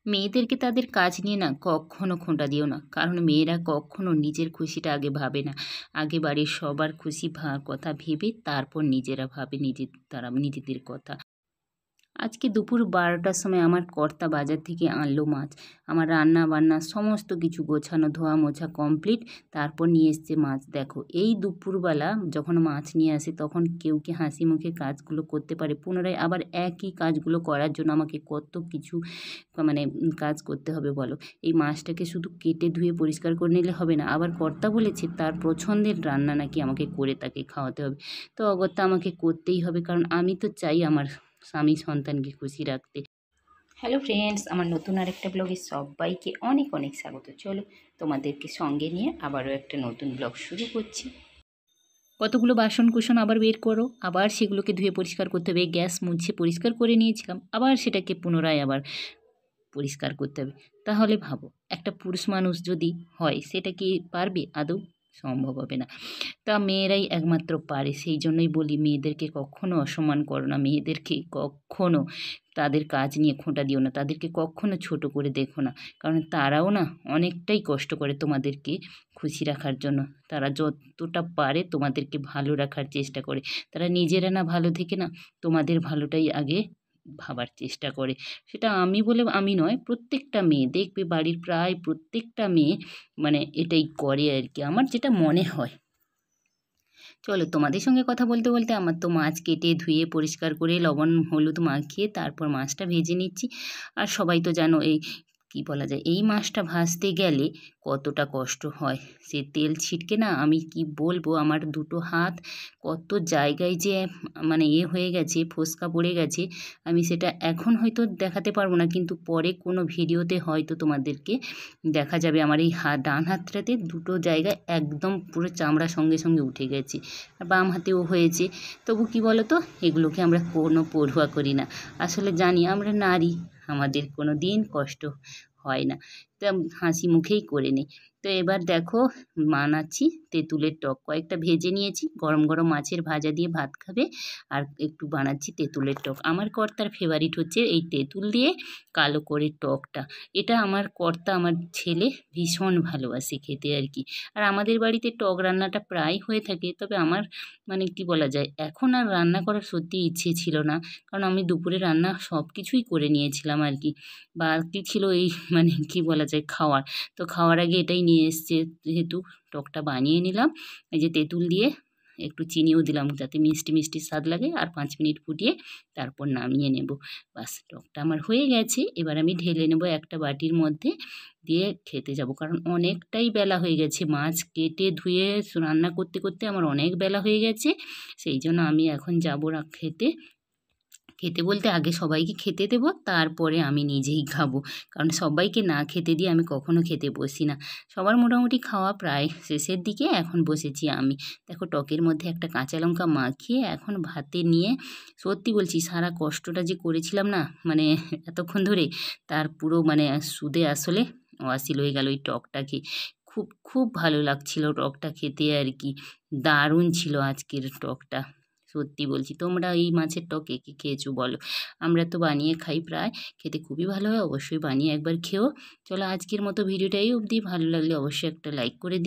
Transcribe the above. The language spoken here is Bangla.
মেয়েদেরকে তাদের কাজ নিয়ে না কখনো খোঁটা দিও না, কারণ মেয়েরা কখনো নিজের খুশিটা আগে ভাবে না। আগে বাড়ির সবার খুশি কথা ভেবে তারপর নিজেরা ভাবে তারা নিজেদের কথা। আজকে দুপুর 12টার সময় আমার কর্তা বাজার থেকে আনলো মাছ। আমার রান্না বান্না সমস্ত কিছু গোছানো ধোয়া মোছা কমপ্লিট। তারপর নিয়ে এসছে মাছ। দেখো, এই দুপুরবেলা যখন মাছ নিয়ে আসে তখন কেউ কি হাসি মুখে কাজগুলো করতে পারে? পুনরায় আবার একই কাজগুলো করার জন্য আমাকে কত কিছু মানে কাজ করতে হবে বলো। এই মাছটাকে শুধু কেটে ধুয়ে পরিষ্কার করে নিলে হবে না। আবার কর্তা বলেছে তার পছন্দের রান্না নাকি আমাকে করে তাকে খাওয়াতে হবে। তো অগত্যা আমাকে করতেই হবে, কারণ আমি তো চাই আমার স্বামী সন্তানকে খুশি রাখতে। হ্যালো ফ্রেন্ডস, আমার নতুন আরেকটা ব্লগে সবাইকে অনেক অনেক স্বাগত। চলো তোমাদেরকে সঙ্গে নিয়ে আবারও একটা নতুন ব্লগ শুরু করছি। কতগুলো বাসন কুসন আবার বের করো, আবার সেগুলোকে ধুয়ে পরিষ্কার করতে হবে। গ্যাস মুছে পরিষ্কার করে নিয়েছিলাম, আবার সেটাকে পুনরায় আবার পরিষ্কার করতে হবে। তাহলে ভাবো, একটা পুরুষ মানুষ যদি হয় সেটা কি পারবে? আদৌ সম্ভব হবে না। তা মেয়েরাই একমাত্র পারে। সেই জন্যই বলি, মেয়েদেরকে কখনো অসম্মান করো না, মেয়েদেরকে কখনো তাদের কাজ নিয়ে খোঁটা দিও না, তাদেরকে কখনো ছোট করে দেখো না। কারণ তারাও না অনেকটাই কষ্ট করে তোমাদেরকে খুশি রাখার জন্য। তারা যতটা পারে তোমাদেরকে ভালো রাখার চেষ্টা করে। তারা নিজেরা না ভালো থেকে না তোমাদের ভালোটাই আগে ভাবার চেষ্টা করে। সেটা আমি বলে আমি নয়, প্রত্যেকটা মেয়ে দেখবে, বাড়ির প্রায় প্রত্যেকটা মেয়ে মানে এটাই করে আর কি, আমার যেটা মনে হয়। চলো তোমাদের সঙ্গে কথা বলতে বলতে আমার তো মাছ কেটে ধুয়ে পরিষ্কার করে লবণ হলুদ মাখিয়ে তারপর মাছটা ভেজে নিচ্ছি। আর সবাই তো জানো এই কি বলা যায়, এই মাছটা ভাজতে গেলে কতটা কষ্ট হয়। সে তেল ছিটকে না, আমি কি বলবো, আমার দুটো হাত কত জায়গায় যে মানে হয়ে গেছে, ফোস্কা পড়ে গেছে। আমি সেটা এখন হয়তো দেখাতে পারবো না, কিন্তু পরে কোনো ভিডিওতে হয়তো তোমাদেরকে দেখা যাবে আমার এই ডান হাতটাতে দুটো জায়গায় একদম পুরো চামড়া সঙ্গে সঙ্গে উঠে গেছে। আর বাম হাতেও হয়েছে। তবু কি বলো তো, এগুলোকে আমরা কোনো পরোয়া করি না। আসলে জানি আমরা নারী, আমাদের কোনো দিন কষ্ট হয় না, তা হাসি মুখেই করে নিই। তো এবার দেখো বানাচ্ছি তেঁতুলের টক। কয়েকটা ভেজে নিয়েছি, গরম গরম মাছের ভাজা দিয়ে ভাত খাবে। আর একটু বানাচ্ছি তেঁতুলের টক। আমার কর্তার ফেভারিট হচ্ছে এই তেঁতুল দিয়ে কালো করে টকটা। এটা আমার কর্তা, আমার ছেলে ভীষণ ভালোবাসে খেতে আর কি। আর আমাদের বাড়িতে টক রান্নাটা প্রায় হয়ে থাকে। তবে আমার মানে কি বলা যায়, এখন আর রান্না করার সত্যি ইচ্ছে ছিল না, কারণ আমি দুপুরে রান্না সব কিছুই করে নিয়েছিলাম আর কি। বাকি ছিল এই মানে কি বলা যায় খাওয়ার। তো খাওয়ার আগে এটাই নিয়ে এসছে যেহেতু, টকটা বানিয়ে নিলাম। এই যে তেঁতুল দিয়ে একটু চিনিও দিলাম যাতে মিষ্টি মিষ্টি স্বাদ লাগে, আর 5 মিনিট ফুটিয়ে তারপর নামিয়ে নেব। বাস, টকটা আমার হয়ে গেছে। এবার আমি ঢেলে নেব একটা বাটির মধ্যে, দিয়ে খেতে যাব। কারণ অনেকটাই বেলা হয়ে গেছে, মাছ কেটে ধুয়ে রান্না করতে করতে আমার অনেক বেলা হয়ে গেছে। সেই জন্য আমি এখন যাবো খেতে। খেতে বলতে আগে সবাইকে খেতে দেবো, তারপরে আমি নিজেই খাবো। কারণ সবাইকে না খেতে দিয়ে আমি কখনো খেতে বসি না। সবার মোটামুটি খাওয়া প্রায় শেষের দিকে, এখন বসেছি আমি। দেখো টকের মধ্যে একটা কাঁচা লঙ্কা মাখিয়ে এখন ভাতে নিয়ে, সত্যি বলছি সারা কষ্টটা যে করেছিলাম না মানে এতক্ষণ ধরে, তার পুরো মানে সুদে আসলে হাসিল হয়ে গেল এই টকটা খেয়ে। খুব খুব ভালো লাগছিল টকটা খেতে আর কি। দারুণ ছিল আজকের টকটা। সত্যি বলছি, তোমরা এই মাছের টক কে কে খেয়েছো বলো? আমরা তো বানিয়ে খাই প্রায়, খেতে খুবই ভালো হয়। অবশ্যই বানিয়ে একবার খেও। চলো আজকের মতো ভিডিওটাই অবধি। ভালো লাগলে অবশ্যই একটা লাইক করে দিও।